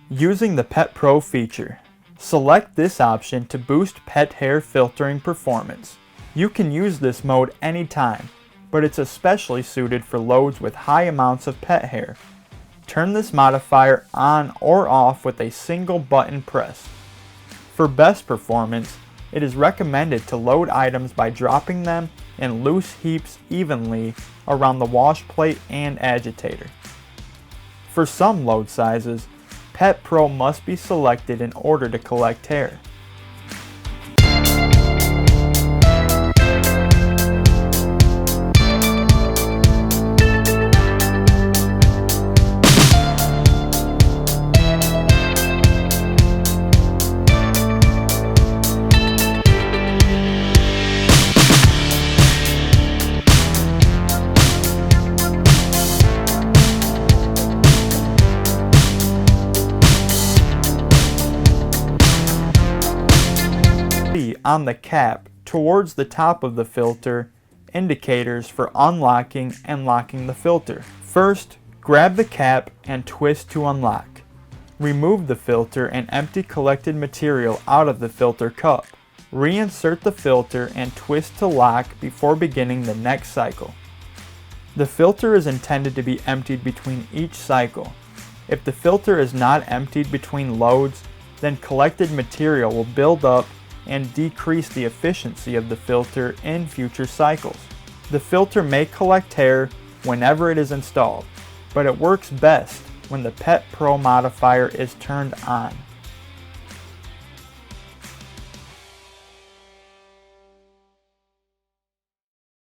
Using the Pet Pro feature, select this option to boost pet hair filtering performance. You can use this mode anytime, but it's especially suited for loads with high amounts of pet hair. Turn this modifier on or off with a single button press. For best performance, it is recommended to load items by dropping them in loose heaps evenly around the wash plate and agitator. For some load sizes, Pet Pro must be selected in order to collect hair. On the cap towards the top of the filter indicators for unlocking and locking the filter. First, grab the cap and twist to unlock. Remove the filter and empty collected material out of the filter cup. Reinsert the filter and twist to lock before beginning the next cycle. The filter is intended to be emptied between each cycle. If the filter is not emptied between loads, then collected material will build up and decrease the efficiency of the filter in future cycles. The filter may collect hair whenever it is installed, but it works best when the Pet Pro modifier is turned on.